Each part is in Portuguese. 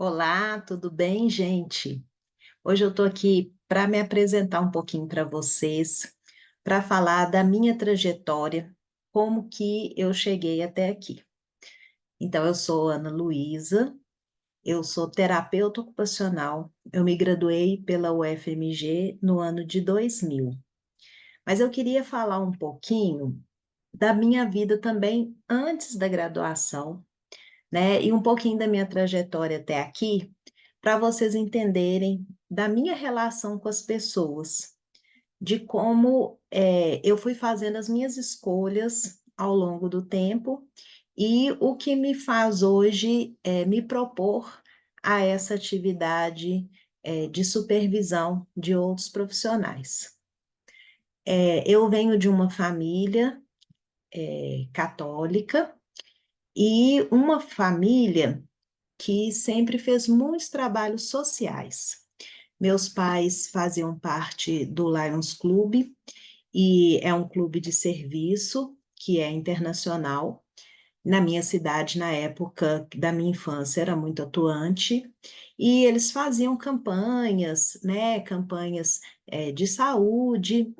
Olá, tudo bem, gente? Hoje eu estou aqui para me apresentar um pouquinho para vocês, para falar da minha trajetória, como que eu cheguei até aqui. Então, eu sou Ana Luísa, eu sou terapeuta ocupacional, eu me graduei pela UFMG no ano de 2000. Mas eu queria falar um pouquinho da minha vida também antes da graduação, né? E um pouquinho da minha trajetória até aqui para vocês entenderem da minha relação com as pessoas, de como eu fui fazendo as minhas escolhas ao longo do tempo e o que me faz hoje me propor a essa atividade de supervisão de outros profissionais. Eu venho de uma família católica e uma família que sempre fez muitos trabalhos sociais. Meus pais faziam parte do Lions Club, e é um clube de serviço que é internacional. Na minha cidade, na época da minha infância, era muito atuante, e eles faziam campanhas, né, campanhas de saúde,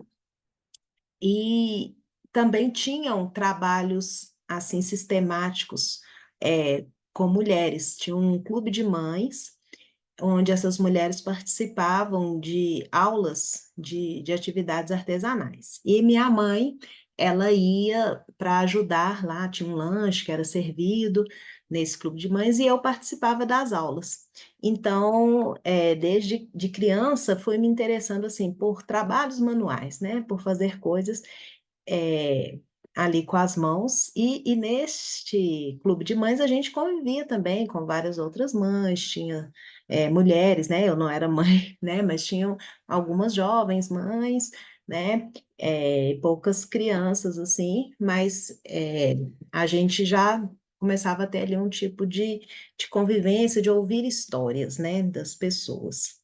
e também tinham trabalhos assim sistemáticos com mulheres. Tinha um clube de mães onde essas mulheres participavam de aulas de atividades artesanais. E minha mãe, ela ia para ajudar lá, tinha um lanche que era servido nesse clube de mães e eu participava das aulas. Então, desde de criança, fui me interessando assim por trabalhos manuais, né, por fazer coisas é, ali com as mãos, e neste clube de mães a gente convivia também com várias outras mães, tinha mulheres, né? Eu não era mãe, né? Mas tinham algumas jovens mães, né? Poucas crianças, assim, mas a gente já começava a ter ali um tipo de convivência, de ouvir histórias, né? Das pessoas.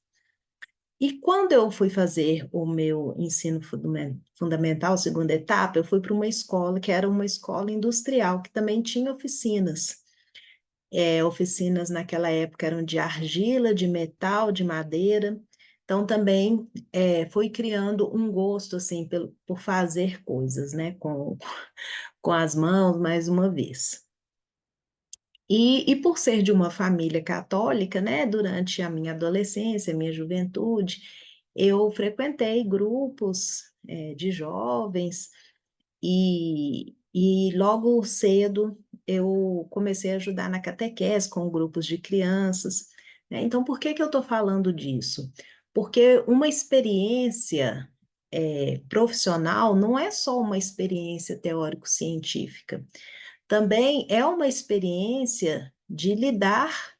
E quando eu fui fazer o meu ensino fundamental, segunda etapa, eu fui para uma escola que era uma escola industrial, que também tinha oficinas. Oficinas naquela época eram de argila, de metal, de madeira. Então também fui criando um gosto assim por fazer coisas, né, com as mãos, mais uma vez. E por ser de uma família católica, né, durante a minha adolescência, minha juventude, eu frequentei grupos, de jovens e logo cedo eu comecei a ajudar na catequese com grupos de crianças, né? Então, por que que eu estou falando disso? Porque uma experiência, profissional não é só uma experiência teórico-científica, também é uma experiência de lidar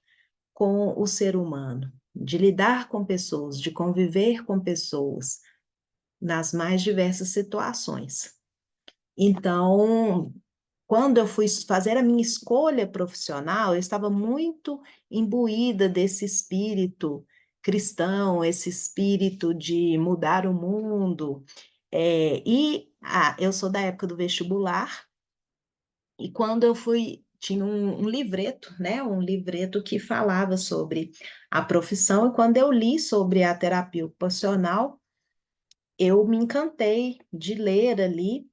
com o ser humano, de lidar com pessoas, de conviver com pessoas nas mais diversas situações. Então, quando eu fui fazer a minha escolha profissional, eu estava muito imbuída desse espírito cristão, esse espírito de mudar o mundo. Eu sou da época do vestibular, e quando eu fui, tinha um livreto, né? Um livreto que falava sobre a profissão, e quando eu li sobre a terapia ocupacional, eu me encantei de ler ali,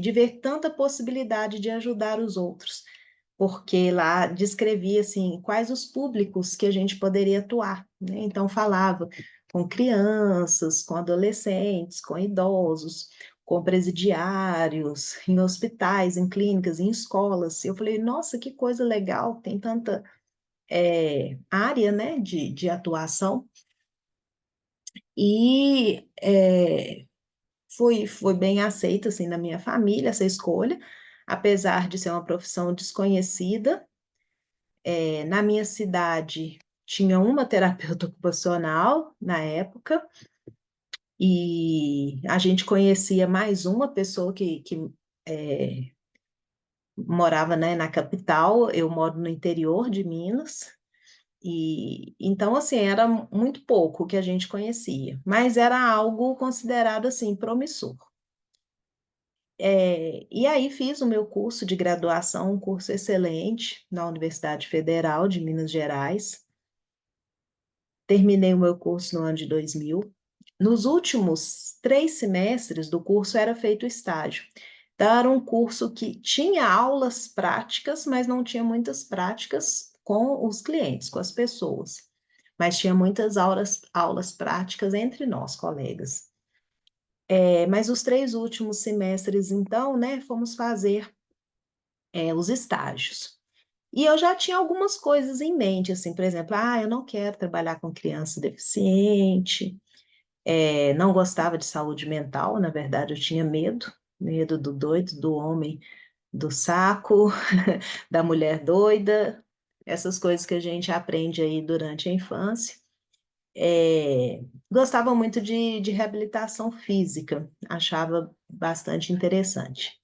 de ver tanta possibilidade de ajudar os outros, porque lá descrevia assim quais os públicos que a gente poderia atuar, né? Então falava com crianças, com adolescentes, com idosos, com presidiários, em hospitais, em clínicas, em escolas. Eu falei, nossa, que coisa legal, tem tanta área, né, de atuação. E foi bem aceita assim na minha família essa escolha, apesar de ser uma profissão desconhecida. Na minha cidade tinha uma terapeuta ocupacional na época, e a gente conhecia mais uma pessoa que morava, né, na capital. Eu moro no interior de Minas, e então assim era muito pouco que a gente conhecia, mas era algo considerado assim promissor. E aí fiz o meu curso de graduação, um curso excelente na Universidade Federal de Minas Gerais. Terminei o meu curso no ano de 2000. Nos últimos 3 semestres do curso era feito estágio. Então, era um curso que tinha aulas práticas, mas não tinha muitas práticas com os clientes, com as pessoas. Mas tinha muitas aulas práticas entre nós, colegas. Mas os 3 últimos semestres, então, né, fomos fazer os estágios. E eu já tinha algumas coisas em mente, assim, por exemplo, eu não quero trabalhar com criança deficiente, não gostava de saúde mental, na verdade, eu tinha medo do doido, do homem do saco, da mulher doida, essas coisas que a gente aprende aí durante a infância. Gostava muito de reabilitação física, achava bastante interessante.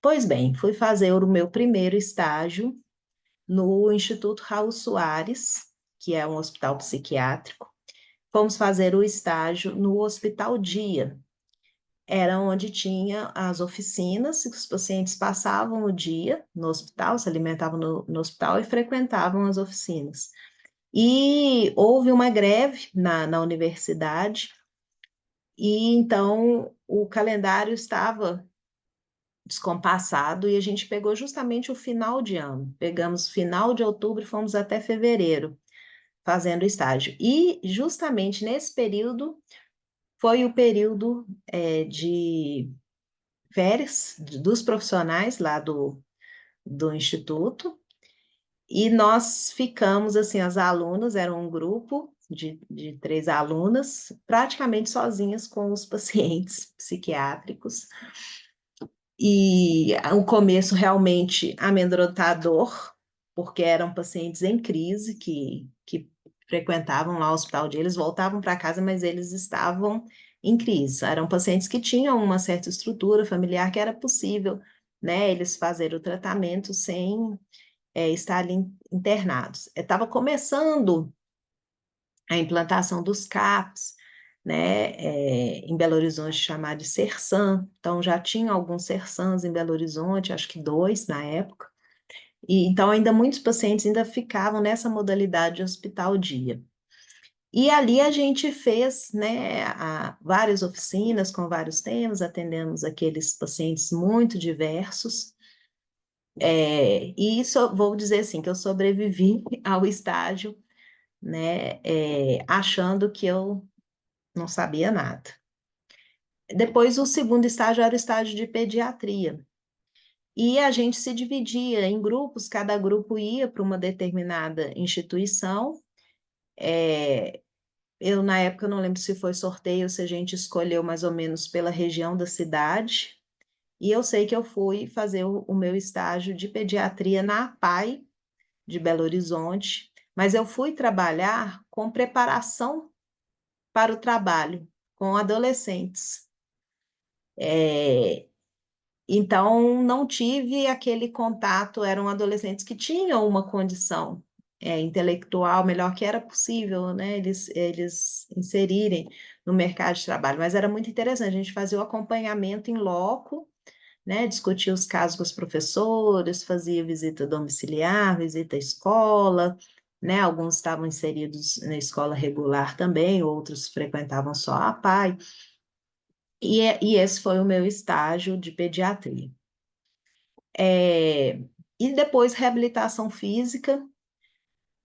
Pois bem, fui fazer o meu primeiro estágio no Instituto Raul Soares, que é um hospital psiquiátrico. Fomos fazer o estágio no Hospital Dia. Era onde tinha as oficinas, os pacientes passavam o dia no hospital, se alimentavam no hospital e frequentavam as oficinas. E houve uma greve na universidade, e então o calendário estava descompassado e a gente pegou justamente o final de ano. Pegamos final de outubro e fomos até fevereiro fazendo estágio. E justamente nesse período foi o período de férias dos profissionais lá do Instituto, e nós ficamos, assim, as alunas, era um grupo de 3 alunas, praticamente sozinhas com os pacientes psiquiátricos, e o começo realmente amedrontador, porque eram pacientes em crise que frequentavam lá o hospital dia, eles voltavam para casa, mas eles estavam em crise. Eram pacientes que tinham uma certa estrutura familiar que era possível, né, eles fazerem o tratamento sem estar ali internados. Estava começando a implantação dos CAPs, né, em Belo Horizonte, chamado de Sersan, então já tinha alguns Sersans em Belo Horizonte, acho que 2 na época, e então ainda muitos pacientes ainda ficavam nessa modalidade de hospital dia. E ali a gente fez, né, várias oficinas com vários temas, atendemos aqueles pacientes muito diversos, e isso vou dizer assim, que eu sobrevivi ao estágio, né, achando que eu não sabia nada. Depois, o segundo estágio era o estágio de pediatria. E a gente se dividia em grupos, cada grupo ia para uma determinada instituição. Eu, na época, não lembro se foi sorteio, se a gente escolheu mais ou menos pela região da cidade. E eu sei que eu fui fazer o meu estágio de pediatria na APAE de Belo Horizonte, mas eu fui trabalhar com preparação para o trabalho com adolescentes. É, Então, não tive aquele contato, eram adolescentes que tinham uma condição intelectual melhor que era possível, né, eles inserirem no mercado de trabalho, mas era muito interessante, a gente fazia o acompanhamento em loco, né, discutia os casos com os professores, fazia visita domiciliar, visita à escola, né, alguns estavam inseridos na escola regular também, outros frequentavam só a PAI, e esse foi o meu estágio de pediatria. É, e depois, reabilitação física,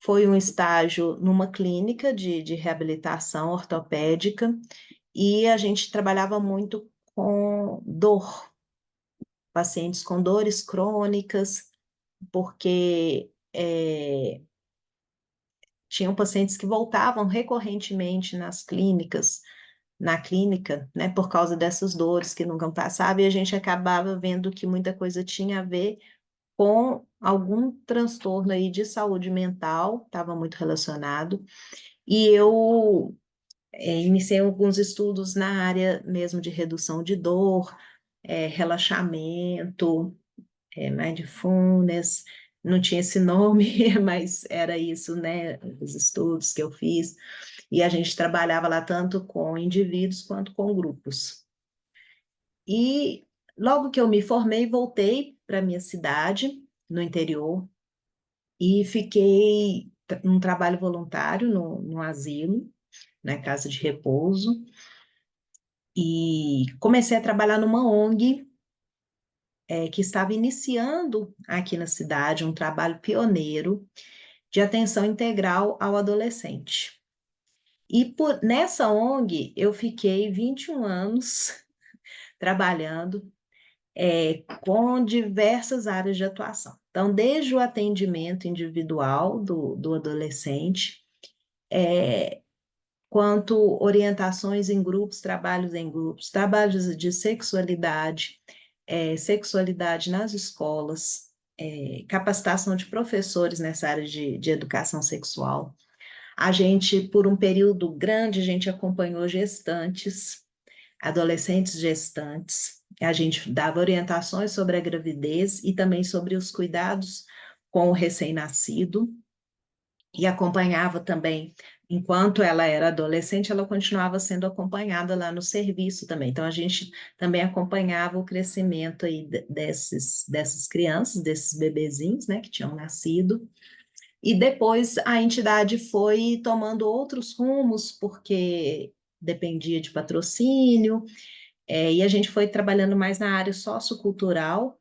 foi um estágio numa clínica de reabilitação ortopédica, e a gente trabalhava muito com dor, pacientes com dores crônicas, porque tinham pacientes que voltavam recorrentemente na clínica, né, por causa dessas dores que nunca passavam, e a gente acabava vendo que muita coisa tinha a ver com algum transtorno aí de saúde mental, estava muito relacionado, e eu iniciei alguns estudos na área mesmo de redução de dor, relaxamento, mindfulness, não tinha esse nome, mas era isso, né, os estudos que eu fiz, e a gente trabalhava lá tanto com indivíduos quanto com grupos. E Logo que eu me formei, voltei para minha cidade, no interior, e fiquei num trabalho voluntário no asilo, na casa de repouso, e comecei a trabalhar numa ONG, que estava iniciando aqui na cidade um trabalho pioneiro de atenção integral ao adolescente. E nessa ONG eu fiquei 21 anos trabalhando com diversas áreas de atuação. Então, desde o atendimento individual do adolescente, quanto orientações em grupos, trabalhos de sexualidade, sexualidade nas escolas, capacitação de professores nessa área de educação sexual. A gente, por um período grande, a gente acompanhou gestantes, adolescentes gestantes. A gente dava orientações sobre a gravidez e também sobre os cuidados com o recém-nascido e acompanhava também, enquanto ela era adolescente, ela continuava sendo acompanhada lá no serviço também. Então, a gente também acompanhava o crescimento aí dessas crianças, desses bebezinhos, né, que tinham nascido. E depois a entidade foi tomando outros rumos, porque dependia de patrocínio, e a gente foi trabalhando mais na área sociocultural,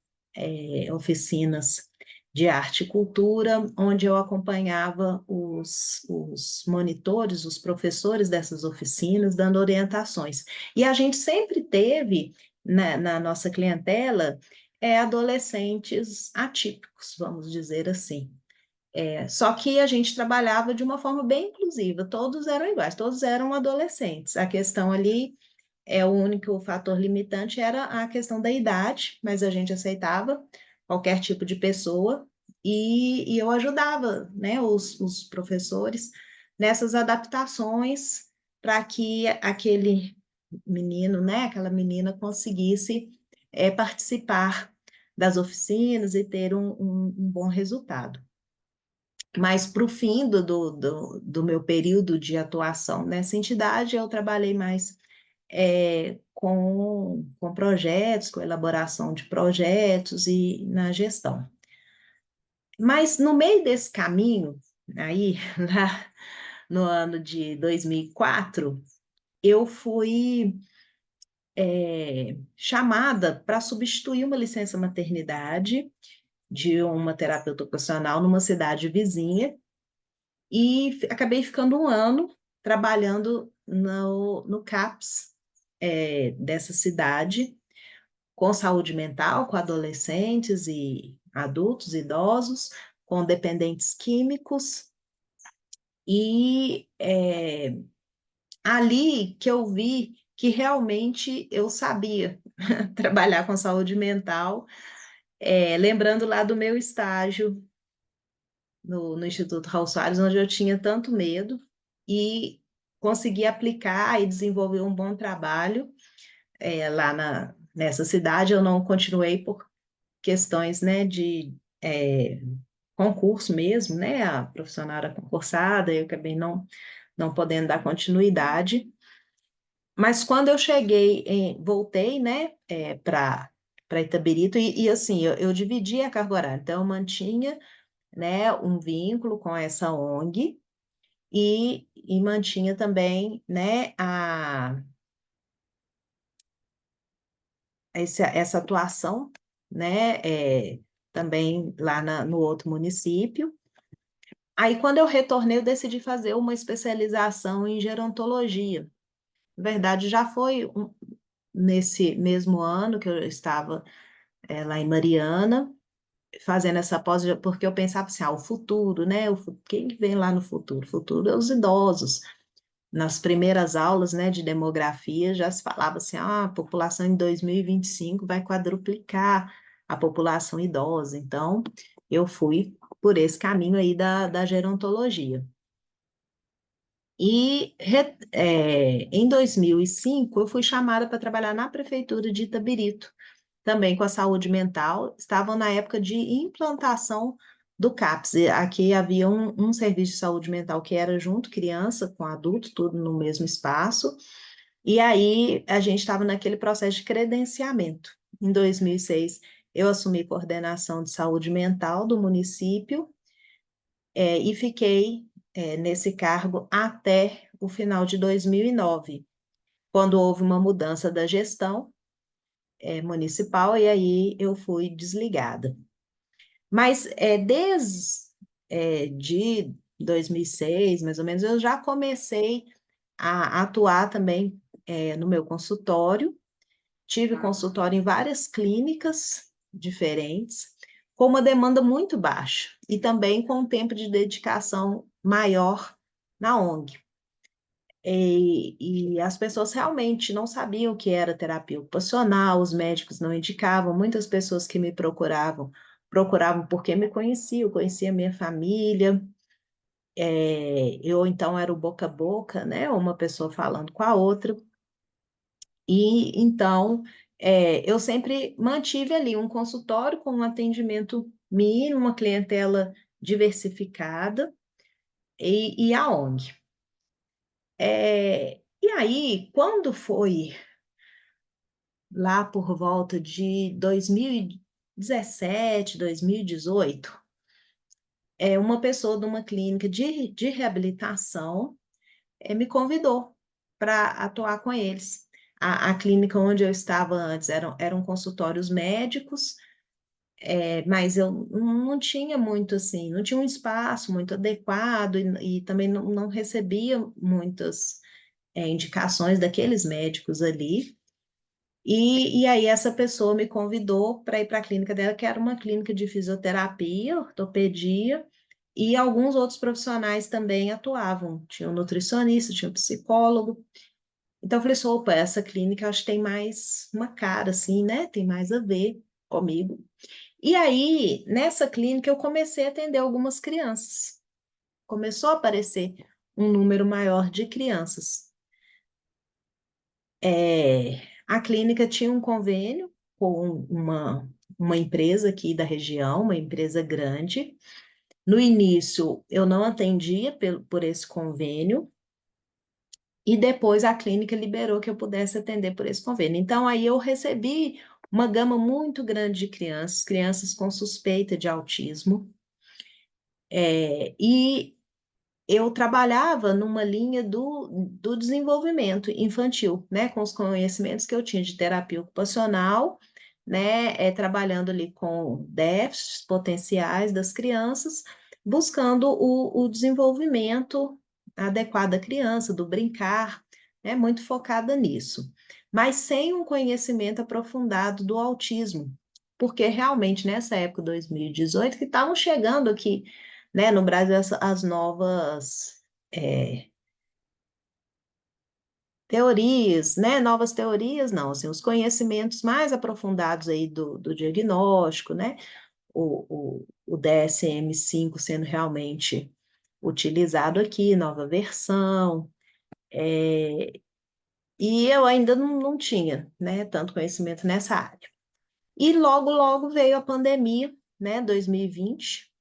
oficinas de arte e cultura, onde eu acompanhava os monitores, os professores dessas oficinas, dando orientações. E a gente sempre teve, na nossa clientela, adolescentes atípicos, vamos dizer assim. Só que a gente trabalhava de uma forma bem inclusiva, todos eram iguais, todos eram adolescentes. A questão ali o único fator limitante era a questão da idade, mas a gente aceitava qualquer tipo de pessoa e eu ajudava, né, os professores nessas adaptações para que aquele menino, né, aquela menina conseguisse participar das oficinas e ter um bom resultado. Mas para o fim do meu período de atuação nessa entidade, eu trabalhei mais com projetos, com elaboração de projetos e na gestão. Mas no meio desse caminho, aí, lá no ano de 2004, eu fui chamada para substituir uma licença maternidade de uma terapeuta ocupacional numa cidade vizinha e acabei ficando um ano trabalhando no CAPS dessa cidade, com saúde mental, com adolescentes e adultos, idosos, com dependentes químicos, e ali que eu vi que realmente eu sabia trabalhar com saúde mental, lembrando lá do meu estágio no Instituto Raul Soares, onde eu tinha tanto medo, e consegui aplicar e desenvolver um bom trabalho lá nessa cidade. Eu não continuei por questões, né, de concurso mesmo, né, a profissional era concursada, eu acabei não podendo dar continuidade, mas quando eu voltei, né, para Itabirito, e assim, eu dividi a carga horária, então eu mantinha, né, um vínculo com essa ONG, e mantinha também, né, essa atuação, né, também lá no outro município. Aí, quando eu retornei, eu decidi fazer uma especialização em gerontologia. Na verdade, já foi nesse mesmo ano que eu estava lá em Mariana, fazendo essa pós, porque eu pensava assim, o futuro, né? Quem que vem lá no futuro? O futuro é os idosos. Nas primeiras aulas, né, de demografia, já se falava assim, a população em 2025 vai quadruplicar a população idosa. Então, eu fui por esse caminho aí da gerontologia. E em 2005, eu fui chamada para trabalhar na prefeitura de Itabirito, também com a saúde mental. Estavam na época de implantação do CAPS. E aqui havia um serviço de saúde mental que era junto, criança com adulto, tudo no mesmo espaço. E aí a gente estava naquele processo de credenciamento. Em 2006, eu assumi coordenação de saúde mental do município, e fiquei, nesse cargo até o final de 2009, quando houve uma mudança da gestão, municipal, e aí eu fui desligada. Mas desde de 2006, mais ou menos, eu já comecei a atuar também no meu consultório. Tive consultório em várias clínicas diferentes, com uma demanda muito baixa e também com um tempo de dedicação maior na ONG. E as pessoas realmente não sabiam o que era terapia ocupacional, os médicos não indicavam, muitas pessoas que me procuravam porque me conheciam, conhecia minha família, eu então era o boca a boca, né? Uma pessoa falando com a outra. E então, eu sempre mantive ali um consultório com um atendimento mínimo, uma clientela diversificada e a ONG. E aí, quando foi lá por volta de 2017, 2018, uma pessoa de uma clínica de reabilitação me convidou para atuar com eles. A clínica onde eu estava antes eram consultórios médicos, mas eu não tinha muito assim, não tinha um espaço muito adequado e também não recebia muitas indicações daqueles médicos ali. E aí essa pessoa me convidou para ir para a clínica dela, que era uma clínica de fisioterapia, ortopedia, e alguns outros profissionais também atuavam. Tinha um nutricionista, tinha um psicólogo. Então eu falei assim, opa, essa clínica acho que tem mais uma cara, assim, né? Tem mais a ver comigo. E aí, nessa clínica, eu comecei a atender algumas crianças. Começou a aparecer um número maior de crianças. A clínica tinha um convênio com uma empresa aqui da região, uma empresa grande. No início, eu não atendia por esse convênio, e depois a clínica liberou que eu pudesse atender por esse convênio. Então, aí eu recebi uma gama muito grande de crianças, crianças com suspeita de autismo, e eu trabalhava numa linha do desenvolvimento infantil, né, com os conhecimentos que eu tinha de terapia ocupacional, né, trabalhando ali com déficits potenciais das crianças, buscando o desenvolvimento adequado da criança, do brincar, né, muito focada nisso, mas sem um conhecimento aprofundado do autismo, porque realmente nessa época, 2018, que estavam chegando aqui, né, no Brasil, as novas teorias, né, novas teorias, não, assim, os conhecimentos mais aprofundados aí do diagnóstico, né, o DSM-5 sendo realmente utilizado aqui, nova versão, e eu ainda não tinha, né, tanto conhecimento nessa área. E logo, logo veio a pandemia, né, 2020.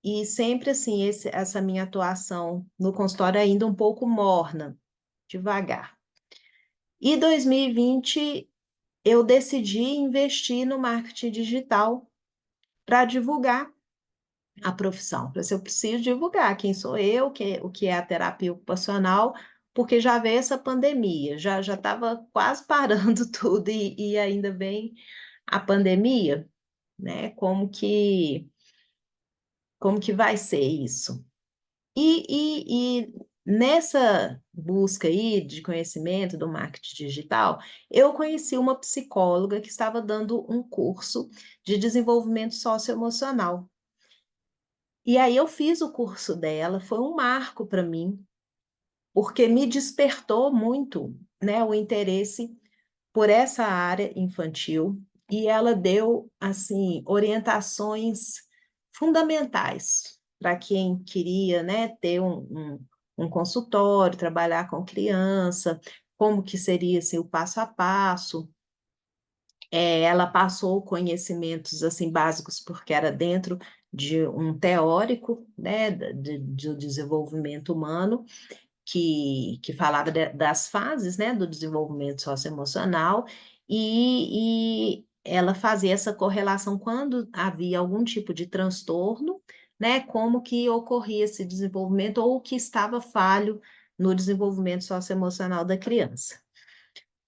E sempre assim, essa minha atuação no consultório ainda um pouco morna, devagar. E 2020 eu decidi investir no marketing digital para divulgar a profissão. Para eu preciso divulgar quem sou eu, o que é a terapia ocupacional, porque já veio essa pandemia, já estava quase parando tudo e ainda vem a pandemia, né? Como que vai ser isso? E nessa busca aí de conhecimento do marketing digital, eu conheci uma psicóloga que estava dando um curso de desenvolvimento socioemocional. E aí eu fiz o curso dela, foi um marco para mim, porque me despertou muito, né, o interesse por essa área infantil, e ela deu assim orientações fundamentais para quem queria, né, ter um consultório, trabalhar com criança, como que seria assim, o passo a passo. Ela passou conhecimentos assim básicos porque era dentro de um teórico, né, do desenvolvimento humano, que falava das fases, né, do desenvolvimento socioemocional, ela fazia essa correlação quando havia algum tipo de transtorno, né? Como que ocorria esse desenvolvimento ou o que estava falho no desenvolvimento socioemocional da criança.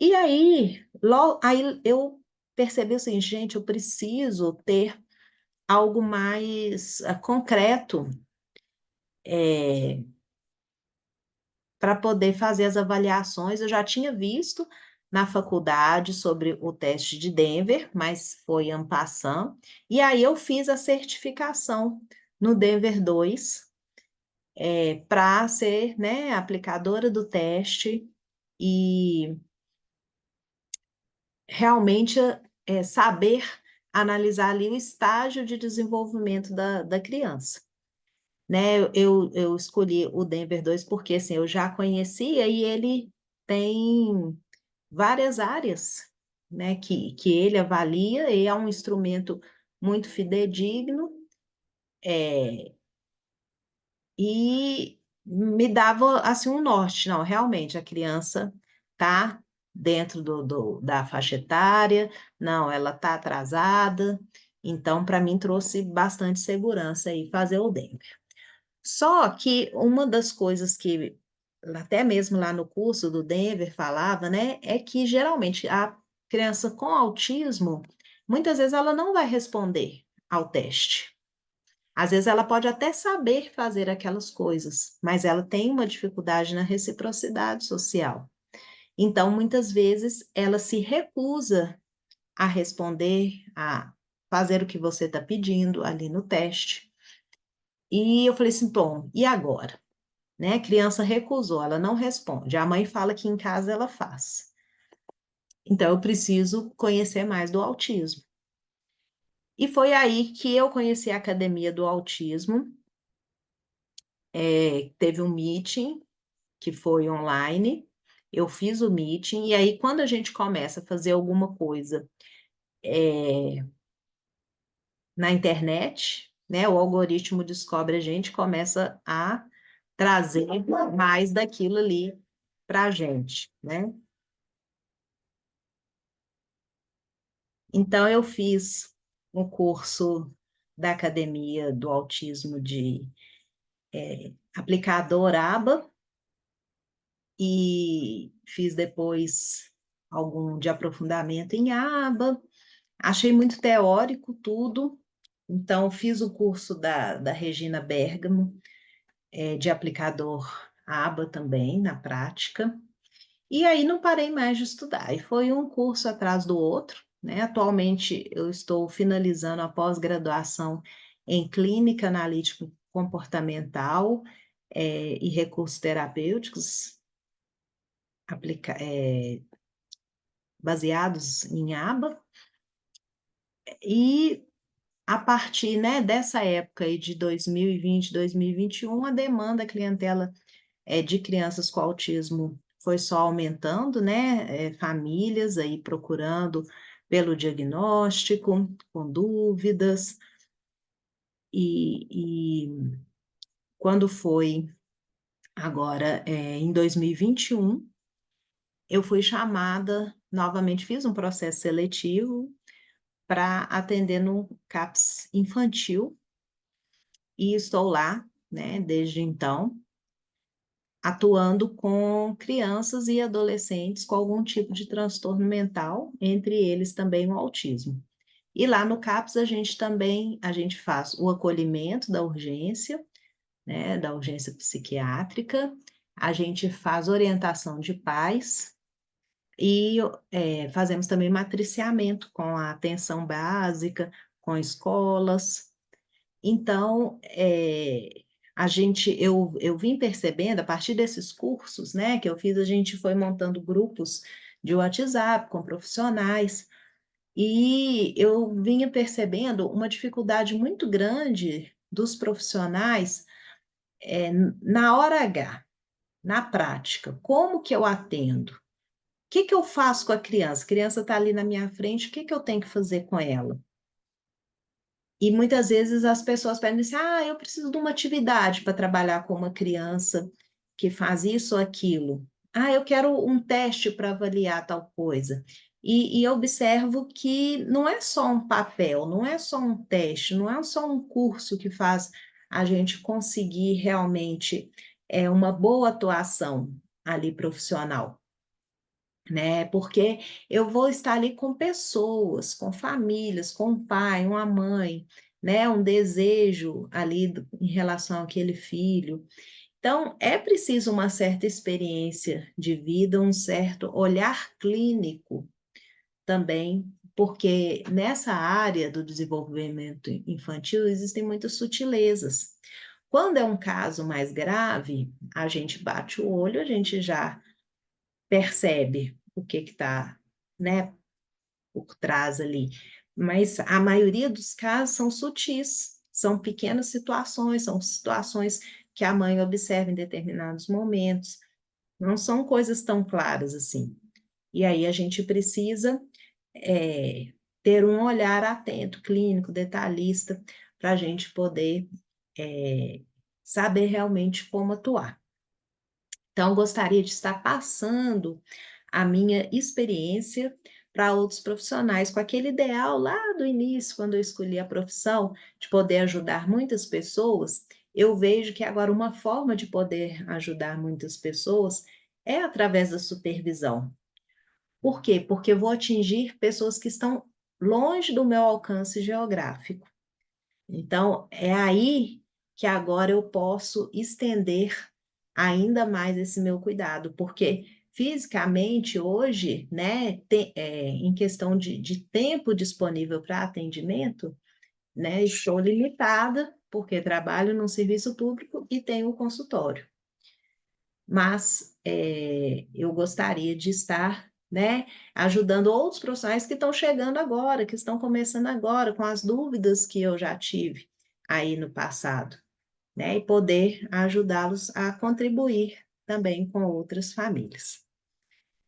E aí, logo, aí eu percebi o seguinte, gente, eu preciso ter algo mais concreto para poder fazer as avaliações. Eu já tinha visto na faculdade sobre o teste de Denver, mas foi en passant. E aí eu fiz a certificação no Denver 2 para ser, né, aplicadora do teste e realmente saber analisar ali o estágio de desenvolvimento da criança. Né? Eu escolhi o Denver 2 porque assim, eu já conhecia e ele tem várias áreas, né, que ele avalia e é um instrumento muito fidedigno, e me dava assim um norte, não, realmente a criança tá dentro da faixa etária, não, ela tá atrasada, então para mim trouxe bastante segurança aí fazer o Denver. Só que uma das coisas que até mesmo lá no curso do Denver falava, né, é que geralmente a criança com autismo, muitas vezes ela não vai responder ao teste. Às vezes ela pode até saber fazer aquelas coisas, mas ela tem uma dificuldade na reciprocidade social. Então, muitas vezes ela se recusa a responder, a fazer o que você está pedindo ali no teste. E eu falei assim, bom, e agora? Né? A criança recusou, ela não responde. A mãe fala que em casa ela faz. Então, eu preciso conhecer mais do autismo. E foi aí que eu conheci a Academia do Autismo. Teve um meeting que foi online. Eu fiz o meeting, e aí, quando a gente começa a fazer alguma coisa na internet, né, o algoritmo descobre a gente, começa a trazer mais daquilo ali para a gente, né? Então, eu fiz um curso da Academia do Autismo de aplicador ABA e fiz depois algum de aprofundamento em ABA. Achei muito teórico tudo, então fiz o curso da Regina Bergamo, de aplicador ABA também, na prática. E aí não parei mais de estudar, e foi um curso atrás do outro, né? Atualmente eu estou finalizando a pós-graduação em Clínica Analítico Comportamental e Recursos Terapêuticos baseados em ABA, e a partir, né, dessa época aí de 2020, 2021, a demanda, a clientela de crianças com autismo foi só aumentando, né? Famílias aí procurando pelo diagnóstico, com dúvidas, e quando foi agora, em 2021, eu fui chamada novamente, fiz um processo seletivo para atender no CAPS infantil, e estou lá, né, desde então, atuando com crianças e adolescentes com algum tipo de transtorno mental, entre eles também o autismo. E lá no CAPS a gente faz o acolhimento da urgência, né, da urgência psiquiátrica, a gente faz orientação de pais e fazemos também matriciamento com a atenção básica, com escolas. Então, eu vim percebendo, a partir desses cursos, né, que eu fiz, a gente foi montando grupos de WhatsApp com profissionais, e eu vinha percebendo uma dificuldade muito grande dos profissionais na hora H, na prática. Como que eu atendo? O que que eu faço com a criança? A criança está ali na minha frente, o que que eu tenho que fazer com ela? E muitas vezes as pessoas pedem assim: ah, eu preciso de uma atividade para trabalhar com uma criança que faz isso ou aquilo. Ah, eu quero um teste para avaliar tal coisa. e observo que não é só um papel, não é só um teste, não é só um curso que faz a gente conseguir realmente uma boa atuação ali profissional, né? Porque eu vou estar ali com pessoas, com famílias, com um pai, uma mãe, né? Um desejo ali em relação àquele filho. Então, é preciso uma certa experiência de vida, um certo olhar clínico também, porque nessa área do desenvolvimento infantil existem muitas sutilezas. Quando é um caso mais grave, a gente bate o olho, a gente já percebe o que está, né, por trás ali. Mas a maioria dos casos são sutis, são pequenas situações, são situações que a mãe observa em determinados momentos, não são coisas tão claras assim. E aí a gente precisa é, ter um olhar atento, clínico, detalhista, para a gente poder é, saber realmente como atuar. Então, gostaria de estar passando a minha experiência para outros profissionais, com aquele ideal lá do início, quando eu escolhi a profissão, de poder ajudar muitas pessoas. Eu vejo que agora uma forma de poder ajudar muitas pessoas é através da supervisão. Por quê? Porque eu vou atingir pessoas que estão longe do meu alcance geográfico. Então, é aí que agora eu posso estender ainda mais esse meu cuidado, porque fisicamente hoje, né, em questão de tempo disponível para atendimento, né, estou limitada, porque trabalho no serviço público e tenho o consultório. Mas eu gostaria de estar, né, ajudando outros profissionais que estão chegando agora, que estão começando agora, com as dúvidas que eu já tive aí no passado, né, e poder ajudá-los a contribuir também com outras famílias.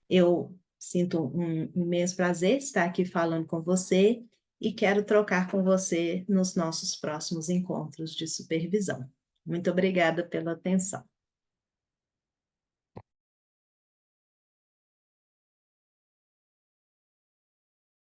Eu sinto um imenso prazer estar aqui falando com você e quero trocar com você nos nossos próximos encontros de supervisão. Muito obrigada pela atenção.